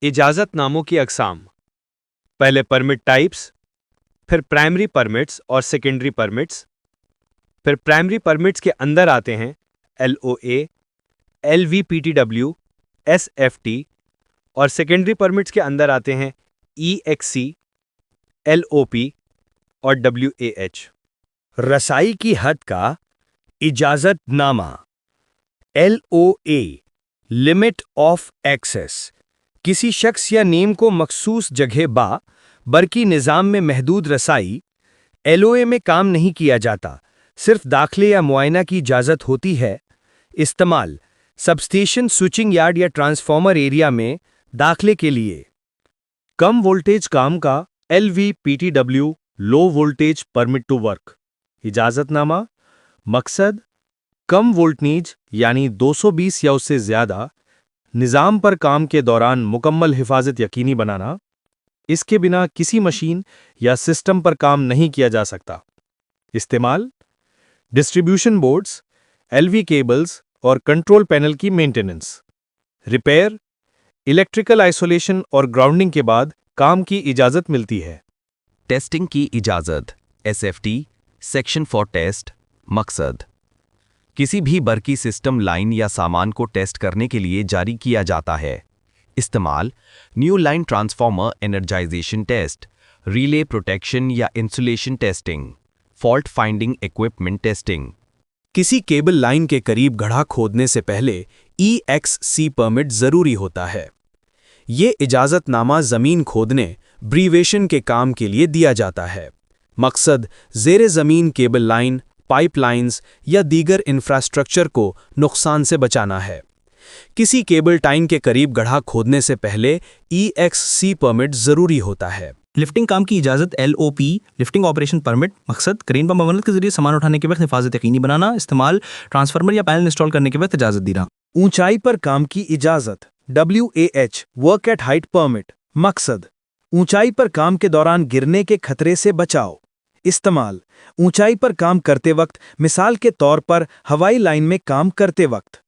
इजाज़त नामों की अक़साम। पहले परमिट टाइप्स, फिर प्राइमरी परमिट्स और सेकेंडरी परमिट्स। फिर प्राइमरी परमिट्स के अंदर आते हैं LOA, LVPTW, SFT, और सेकेंडरी परमिट्स के अंदर आते हैं EXC, LOP और WAH। रसाई की हद का इजाज़तनामा। LOA लिमिट ऑफ एक्सेस, किसी शख्स या नीम को मखसूस जगह बरकी निज़ाम में महदूद रसाई। LOA में काम नहीं किया जाता, सिर्फ दाखिले या मुआयना की इजाज़त होती है। इस्तेमाल सबस्टेशन, स्विचिंग यार्ड या ट्रांसफार्मर एरिया में दाखिले के लिए। कम वोल्टेज काम का LVPTW, low voltage permit to work. इजाज़तनामा। मकसद कम वोल्टेज यानी 220 या उससे ज़्यादा निज़ाम पर काम के दौरान मुकम्मल हिफाजत यकीनी बनाना। इसके बिना किसी मशीन या सिस्टम पर काम नहीं किया जा सकता। इस्तेमाल डिस्ट्रीब्यूशन बोर्ड्स, LV केबल्स और कंट्रोल पैनल की मेंटेनेंस। रिपेयर, इलेक्ट्रिकल आइसोलेशन और ग्राउंडिंग के बाद काम की इजाज़त मिलती है। टेस्टिंग की इजाज़त SFT, सेक्शन फॉर टेस्ट। मकसद किसी भी बरकी सिस्टम, लाइन या सामान को टेस्ट करने के लिए जारी किया जाता है। इस्तेमाल new line transformer energization test, relay protection या insulation testing, fault finding equipment testing. किसी केबल लाइन के करीब गड्ढा खोदने से पहले EXC परमिट जरूरी होता है। ये इजाज़तनामा ज़मीन खोदने, ब्रीवेशन के काम के लिए दिया जाता है। मकसद ज़ेरे ज़मीन केबल लाइन, पाइपलाइंस या दीगर इंफ्रास्ट्रक्चर को नुकसान से बचाना है। किसी केबल टाइन के करीब गड्ढा खोदने से पहले EXC परमिट जरूरी होता है। लिफ्टिंग काम की इजाज़त LOP, लिफ्टिंग ऑपरेशन परमिट। मकसद क्रेन पंप मरम्मत के जरिए सामान उठाने के वक्त हिफाजत यकीनी बनाना। इस्तेमाल ट्रांसफार्मर या पैनल इंस्टॉल करने के वक्त इजाज़त देना। ऊंचाई पर काम की इजाज़त WAH, work at height permit. मकसद ऊंचाई पर काम के दौरान गिरने के खतरे से बचाव। इस्तेमाल ऊंचाई पर काम करते वक्त, मिसाल के तौर पर हवाई लाइन में काम करते वक्त।